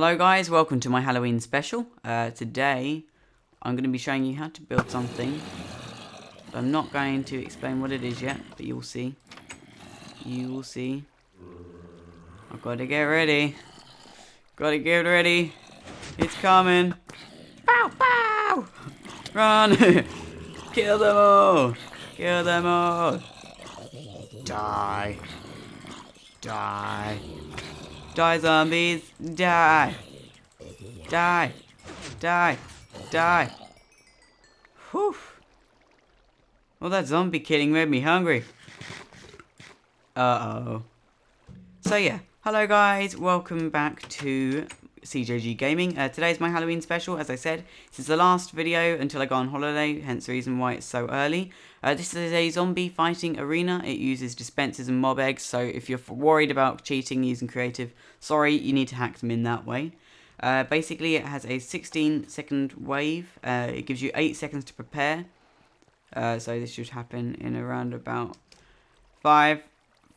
Hello guys, welcome to my Halloween special. Today I'm going to be showing you how to build something. But I'm not going to explain what it is yet, but you'll see. You will see. I've got to get ready. Got to get ready. It's coming. Pow pow! Run! Kill them all! Kill them all! Die! Die! Die zombies! Die! Die! Die! Die! Whew! Well, that zombie killing made me hungry. Uh-oh. So yeah, hello guys, welcome back to CJG Gaming. Today's my Halloween special, as I said. This is the last video until I go on holiday, hence the reason why it's so early. This is a zombie fighting arena. It uses dispensers and mob eggs, so if you're worried about cheating using creative, sorry, you need to hack them in that way. Basically, it has a 16-second wave. It gives you 8 seconds to prepare. So this should happen in around about 5,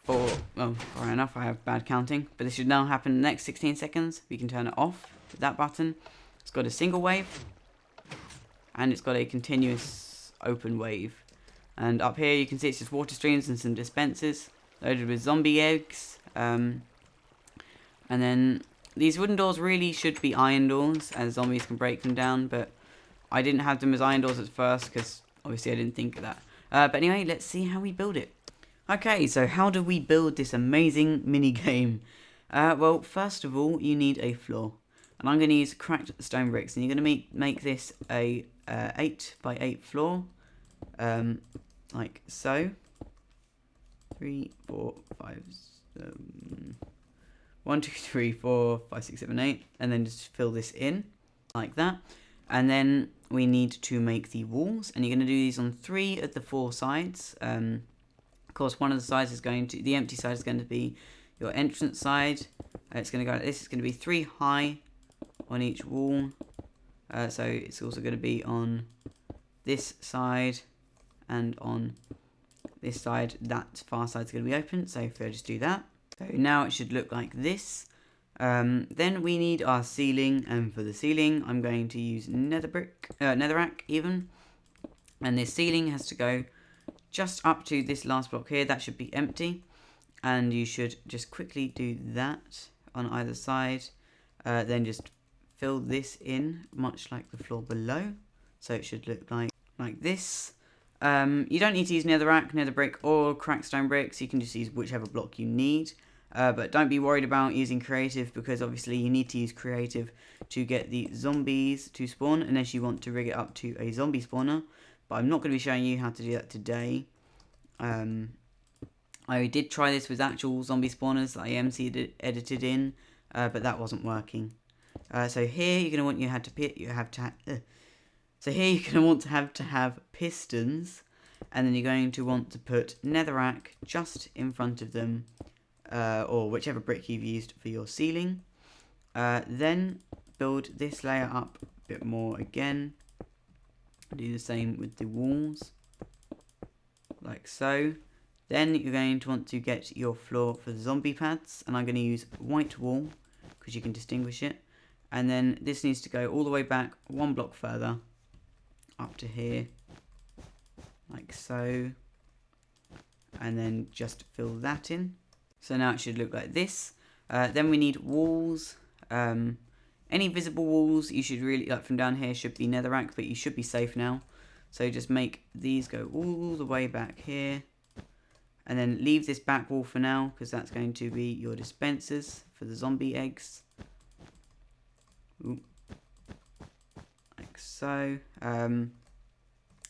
4, well, fair enough, I have bad counting. But this should now happen in the next 16 seconds. We can turn it off with that button. It's got a single wave. And it's got a continuous open wave. And up here you can see it's just water streams and some dispensers loaded with zombie eggs. And then these wooden doors really should be iron doors, as zombies can break them down. But I didn't have them as iron doors at first because obviously I didn't think of that. But anyway, let's see how we build it. Okay, so how do we build this amazing mini game? Well, first of all, you need a floor. And I'm going to use cracked stone bricks. And you're going to make this a 8 by 8 floor. Like so. 3, 4, 5, 1, 2, 3, 4, 5, 6, 7, 8. And then just fill this in like that. And then we need to make the walls. And you're going to do these on 3 of the 4 sides. Of course, one of the sides is going to, the empty side is going to be your entrance side. It's going to go like this. It's going to be 3 high on each wall. So it's also going to be on this side and on this side. That far side is going to be open. So if I just do that. So now it should look like this. Then we need our ceiling, and for the ceiling I'm going to use netherrack even. And this ceiling has to go just up to this last block here. That should be empty, and you should just quickly do that on either side. Then just fill this in much like the floor below, so it should look like this. You don't need to use netherrack, nether brick, or cracked stone bricks. You can just use whichever block you need. But don't be worried about using creative, because obviously you need to use creative to get the zombies to spawn, unless you want to rig it up to a zombie spawner. But I'm not going to be showing you how to do that today. I did try this with actual zombie spawners that I MC edited in, but that wasn't working. So here you're going to want So here you're going to want to have pistons, and then you're going to want to put netherrack just in front of them. Or whichever brick you've used for your ceiling. Then build this layer up a bit more again. Do the same with the walls, like so. Then you're going to want to get your floor for the zombie pads, and I'm going to use white wool because you can distinguish it. And then this needs to go all the way back 1 block further up to here, like so. And then just fill that in. So now it should look like this. Then we need walls. Any visible walls you should really, like from down here, should be netherrack, but you should be safe now. So just make these go all the way back here. And then leave this back wall for now, because that's going to be your dispensers for the zombie eggs. Ooh. Like so.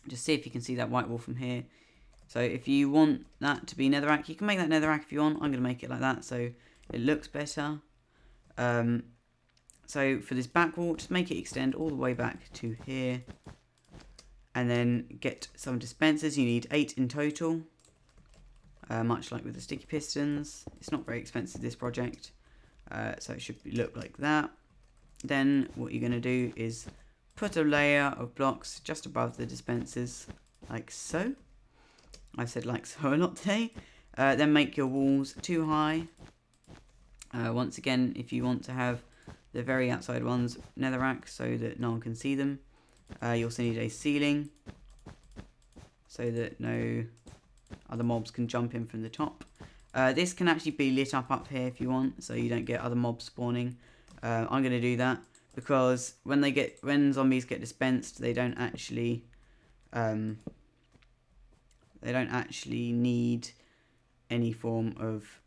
Just see if you can see that white wall from here. So if you want that to be netherrack, you can make that netherrack if you want. I'm going to make it like that so it looks better. So for this back wall, just make it extend all the way back to here. And then get some dispensers. You need 8 in total. Much like with the sticky pistons. It's not very expensive, this project. So it should look like that. Then what you're going to do is put a layer of blocks just above the dispensers, like so. I've said like so a lot today. Then make your walls 2 high. Once again, if you want to have the very outside ones, netherrack, so that no one can see them. You also need a ceiling, so that no other mobs can jump in from the top. This can actually be lit up here if you want, so you don't get other mobs spawning. I'm going to do that because when zombies get dispensed, they don't actually need any form of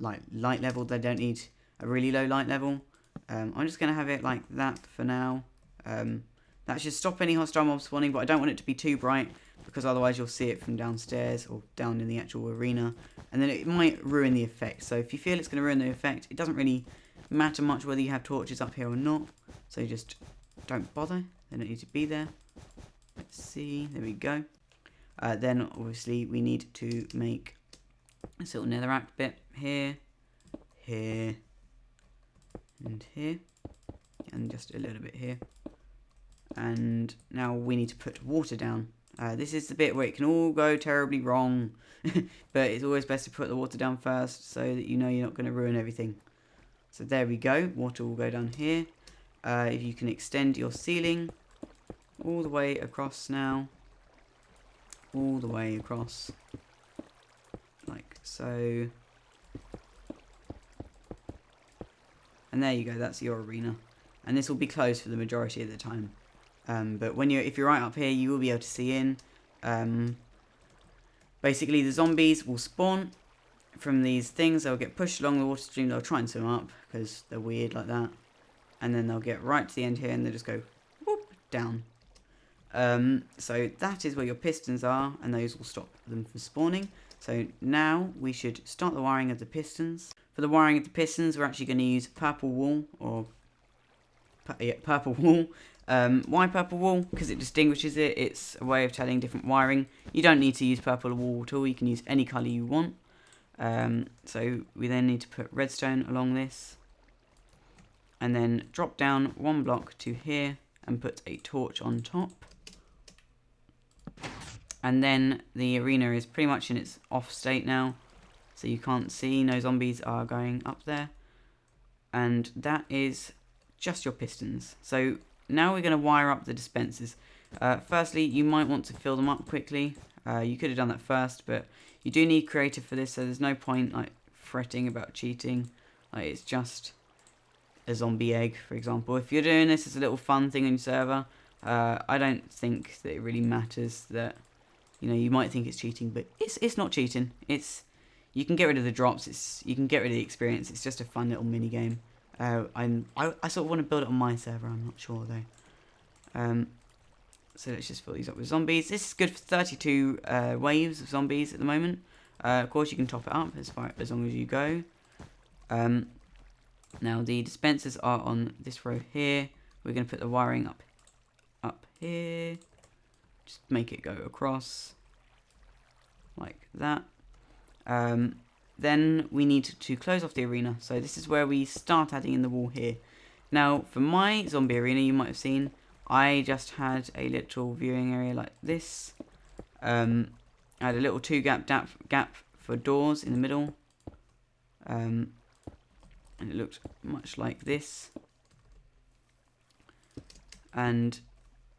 like light level. They don't need a really low light level. I'm just going to have it like that for now. That should stop any hostile mobs spawning, but I don't want it to be too bright because otherwise you'll see it from downstairs or down in the actual arena, and then it might ruin the effect. So if you feel it's going to ruin the effect, it doesn't really matter much whether you have torches up here or not, so just don't bother. They don't need to be there. Let's see, there we go. Then obviously we need to make this little netherrack bit here, here, and here, and just a little bit here. And now we need to put water down. This is the bit where it can all go terribly wrong, but it's always best to put the water down first so that you know you're not going to ruin everything. So there we go, water will go down here. If you can extend your ceiling all the way across now, all the way across, like so. And there you go, that's your arena. And this will be closed for the majority of the time. But if you're right up here, you will be able to see in. Basically, the zombies will spawn from these things. They'll get pushed along the water stream. They'll try and swim up because they're weird like that. And then they'll get right to the end here and they'll just go whoop, down. So that is where your pistons are, and those will stop them from spawning. So now we should start the wiring of the pistons. For the wiring of the pistons, we're actually going to use purple wool, or purple wool. Why purple wool? Because it distinguishes it. It's a way of telling different wiring. You don't need to use purple wool at all. You can use any colour you want. So we then need to put redstone along this, and then drop down one block to here and put a torch on top. And then the arena is pretty much in its off state now, so you can't see, no zombies are going up there. And that is just your pistons. So now we're going to wire up the dispensers. Firstly, you might want to fill them up quickly. You could have done that first, but you do need creative for this, so there's no point like fretting about cheating. Like, it's just a zombie egg, for example. If you're doing this as a little fun thing on your server, I don't think that it really matters that, you know, you might think it's cheating, but it's not cheating. You can get rid of the drops, you can get rid of the experience. It's just a fun little mini game. I sort of want to build it on my server, I'm not sure though. So let's just fill these up with zombies. This is good for 32 waves of zombies at the moment. Of course you can top it up as long as you go. Now the dispensers are on this row here. We're going to put the wiring up here. Just make it go across like that. Then we need to close off the arena. So this is where we start adding in the wall here. Now for my zombie arena, you might have seen, I just had a little viewing area like this. I had a little 2 gap for doors in the middle. And it looked much like this. And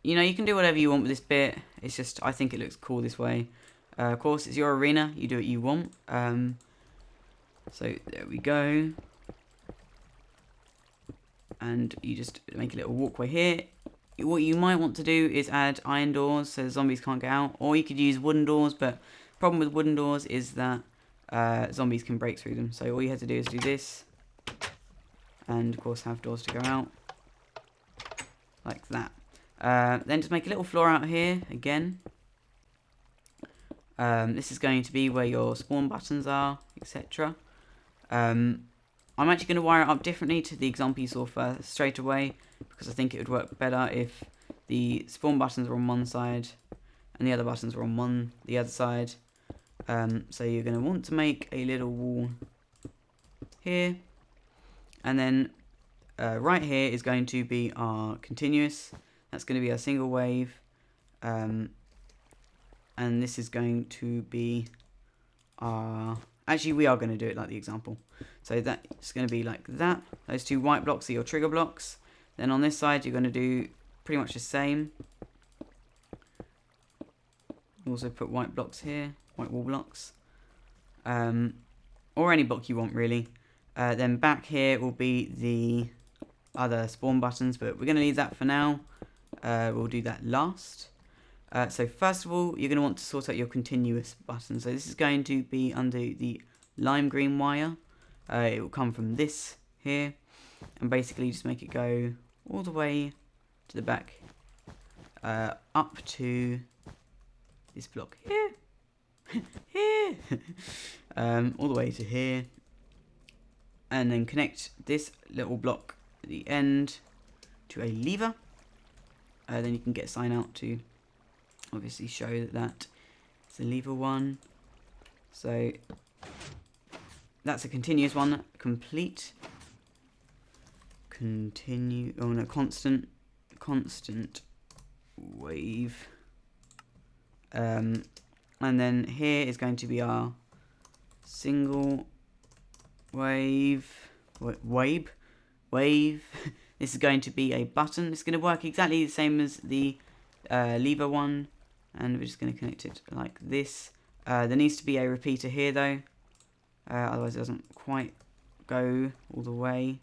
you know, you can do whatever you want with this bit. It's just, I think it looks cool this way. Of course, it's your arena. You do what you want. So there we go. And you just make a little walkway here. What you might want to do is add iron doors so the zombies can't get out. Or you could use wooden doors, but the problem with wooden doors is that zombies can break through them. So all you have to do is do this. And of course have doors to go out. Like that. Then just make a little floor out here again. This is going to be where your spawn buttons are, etc. I'm actually going to wire it up differently to the example you saw first straight away, because I think it would work better if the spawn buttons were on one side and the other buttons were on the other side. So you're going to want to make a little wall here, and then right here is going to be our continuous. That's going to be our single wave, and this is going to be our actually we are going to do it like the example. So that's going to be like that. Those 2 white blocks are your trigger blocks. Then on this side, you're going to do pretty much the same. Also put white blocks here, white wall blocks. Or any block you want, really. Then back here will be the other spawn buttons, but we're going to leave that for now. We'll do that last. So first of all, you're going to want to sort out your continuous button. So this is going to be under the lime green wire. It will come from this here, and basically just make it go all the way to the back, up to this block here, here, all the way to here, and then connect this little block at the end to a lever. Then you can get a sign out to obviously show that it's a lever one. So that's a continuous one. Constant wave. And then here is going to be our single wave. This is going to be a button. It's going to work exactly the same as the lever one, and we're just going to connect it like this. There needs to be a repeater here though, otherwise it doesn't quite go all the way,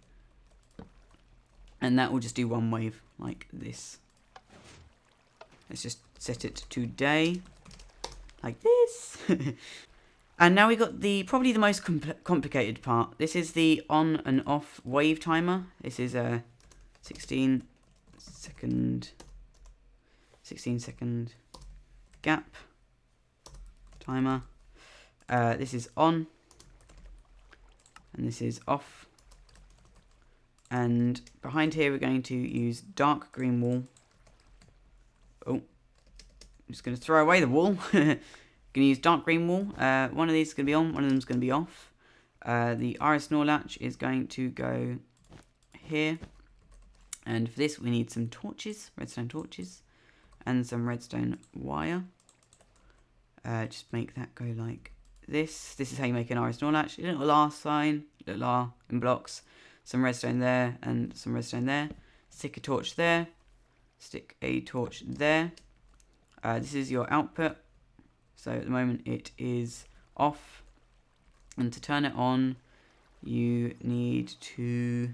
and that will just do one wave like this. Let's just set it to day like this. And now we got probably the most complicated part. This is the on and off wave timer. This is a 16 second gap timer. This is on and this is off. And behind here we're going to use dark green wool. Oh, I'm just going to throw away the wool. Going to use dark green wool. One of these is going to be on, one of them is going to be off. The iris snore latch is going to go here. And for this we need some torches, redstone torches, and some redstone wire. Just make that go like this. This is how you make an iris snore latch. A little R sign, little R in blocks. Some redstone there and some redstone there. Stick a torch there. Stick a torch there. This is your output. So at the moment it is off. And to turn it on, you need to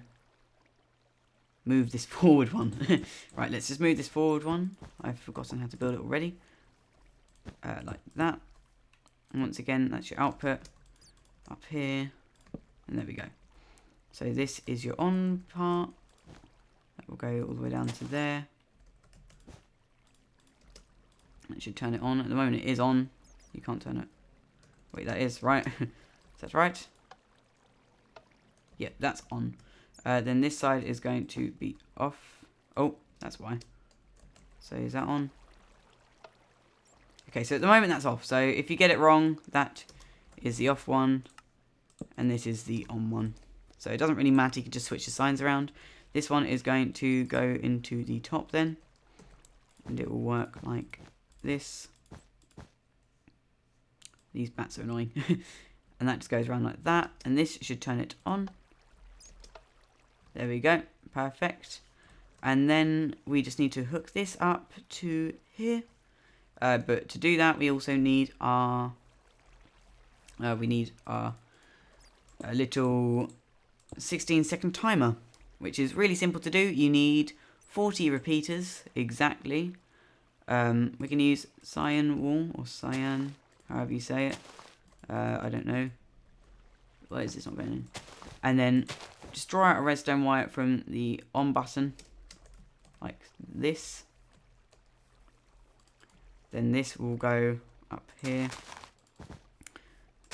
move this forward one. Right, let's just move this forward one. I've forgotten how to build it already. Like that. And once again, that's your output. Up here. And there we go. So this is your on part. That will go all the way down to there. That should turn it on. At the moment it is on. You can't turn it. Wait, that is right. Is that right? Yeah, that's on. Then this side is going to be off. Oh, that's why. So is that on? Okay, so at the moment that's off. So if you get it wrong, that is the off one. And this is the on one. So it doesn't really matter. You can just switch the signs around. This one is going to go into the top then. And it will work like this. These bats are annoying. And that just goes around like that. And this should turn it on. There we go. Perfect. And then we just need to hook this up to here. But to do that, we also need our... a little 16-second timer, which is really simple to do. You need 40 repeaters, exactly. We can use cyan wool, or cyan, however you say it. I don't know. Why is this not going in? And then just draw out a redstone wire from the on button, like this. Then this will go up here.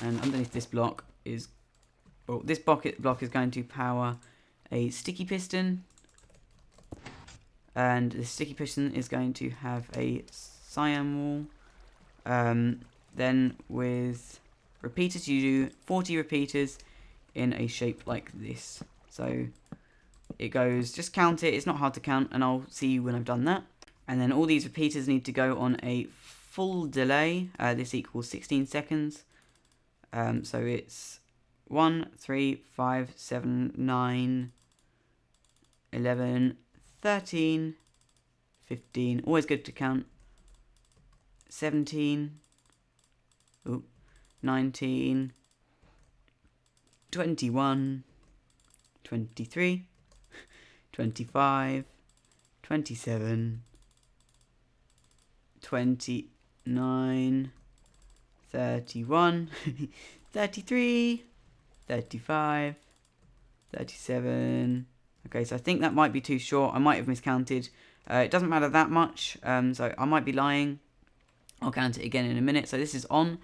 And underneath this block is... Well, this block is going to power a sticky piston. And the sticky piston is going to have a cyan wool. Then with repeaters, you do 40 repeaters in a shape like this. So it goes, just count it, it's not hard to count, and I'll see you when I've done that. And then all these repeaters need to go on a full delay. This equals 16 seconds. So it's 1, 3, 5, 7, 9, 11, 13, 15. Always good to count. 17. Ooh, 19. 21. 23. 25. 27. 29. 31. 33. 35. 37. Okay, so I think that might be too short. I might have miscounted. It doesn't matter that much, so I might be lying. I'll count it again in a minute. So this is on.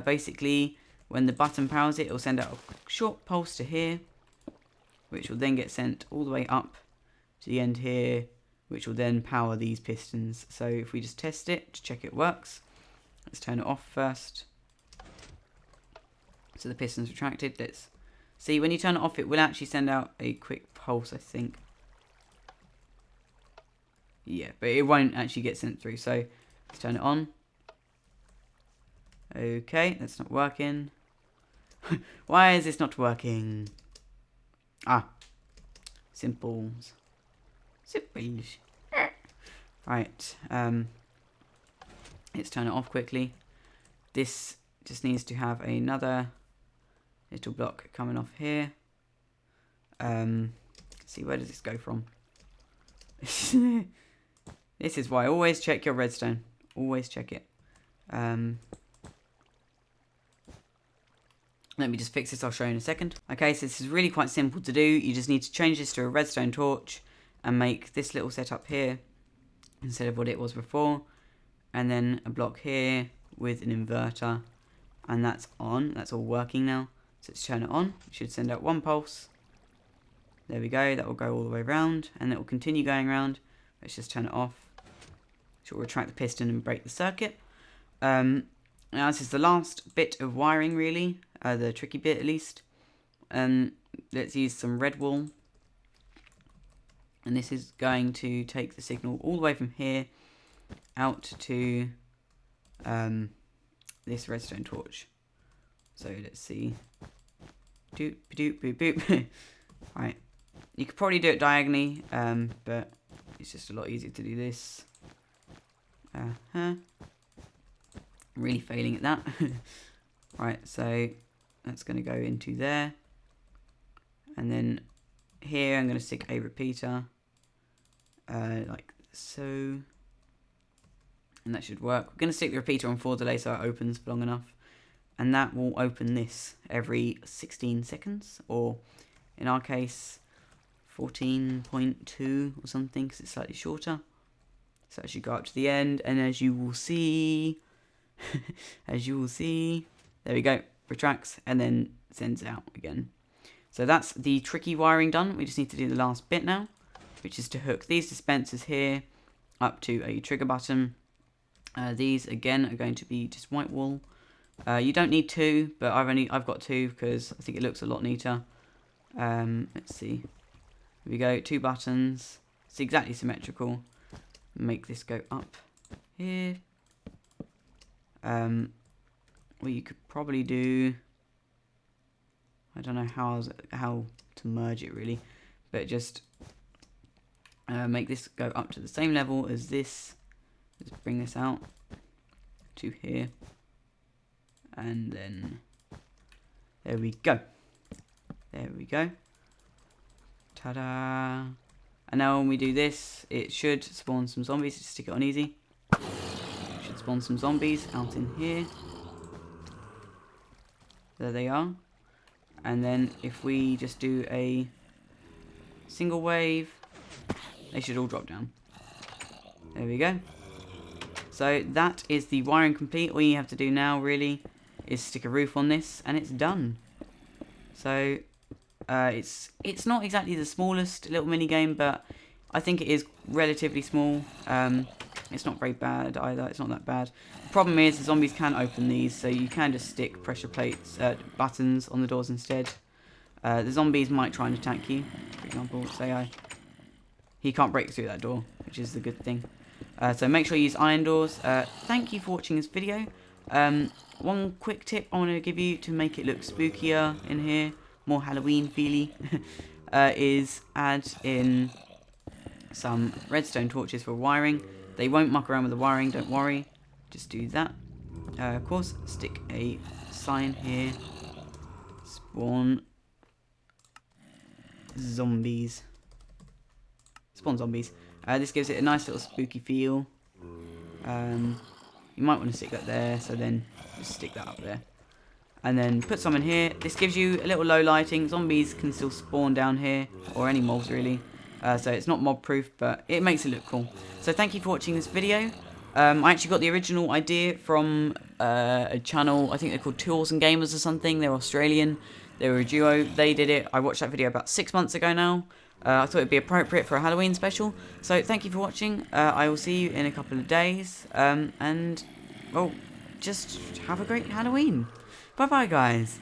Basically, when the button powers it, it'll send out a short pulse to here, which will then get sent all the way up to the end here, which will then power these pistons. So if we just test it to check it works, let's turn it off first. So the piston's retracted. Let's see, when you turn it off, it will actually send out a quick pulse, I think. Yeah, but it won't actually get sent through. So let's turn it on. Okay, that's not working. Why is this not working? Ah, simples. Simples. Right, let's turn it off quickly. This just needs to have another little block coming off here. Let's see, where does this go from? This is why always check your redstone. Always check it. Let me just fix this, I'll show you in a second. Okay, so this is really quite simple to do. You just need to change this to a redstone torch and make this little setup here instead of what it was before. And then a block here with an inverter. And that's on. That's all working now. So let's turn it on. It should send out one pulse. There we go. That will go all the way around. And it will continue going around. Let's just turn it off. Which will retract the piston and break the circuit. Now this is the last bit of wiring really. The tricky bit at least. Let's use some red wool. And this is going to take the signal all the way from here out to this redstone torch. So let's see. Doop, doop, boop, boop. Right. You could probably do it diagonally, but it's just a lot easier to do this. I'm really failing at that. Right, so that's going to go into there. And then here I'm going to stick a repeater. Like so. And that should work. We're going to stick the repeater on 4 delay so it opens for long enough. And that will open this every 16 seconds. Or in our case, 14.2 or something, because it's slightly shorter. So it should go up to the end. And as you will see, there we go. Retracts and then sends out again. So that's the tricky wiring done. We just need to do the last bit now, which is to hook these dispensers here up to a trigger button. These again are going to be just white wool. You don't need 2, but I've got 2 because I think it looks a lot neater. Let's see. Here we go. 2 buttons. It's exactly symmetrical. Make this go up here. Well, you could probably do, I don't know how to merge it really, but just make this go up to the same level as this. Let's bring this out to here, and then there we go. There we go. Ta-da! And now when we do this, it should spawn some zombies. Just stick it on easy. Should spawn some zombies out in here. There they are. And then if we just do a single wave, they should all drop down. There we go. So that is the wiring complete. All you have to do now really is stick a roof on this and it's done. So it's not exactly the smallest little mini game, but I think it is relatively small. It's not very bad either. It's not that bad. The problem is the zombies can open these, so you can just stick pressure plates, buttons on the doors instead. The zombies might try and attack you. For example, say he can't break through that door, which is the good thing. So make sure you use iron doors. Thank you for watching this video. one quick tip I want to give you to make it look spookier in here, more Halloween feely, is add in some redstone torches for wiring. They won't muck around with the wiring, don't worry. Just do that. Of course, stick a sign here. Spawn zombies. Spawn zombies. This gives it a nice little spooky feel. You might want to stick that there, so then just stick that up there. And then put some in here. This gives you a little low lighting. Zombies can still spawn down here, or any mobs really. So it's not mob proof, but it makes it look cool. So thank you for watching this video. I actually got the original idea from a channel, I think they're called Tools and Gamers or something. They're Australian. They were a duo. They did it. I watched that video about 6 months ago now. I thought it'd be appropriate for a Halloween special. So thank you for watching. I will see you in a couple of days. And, well, just have a great Halloween. Bye-bye, guys.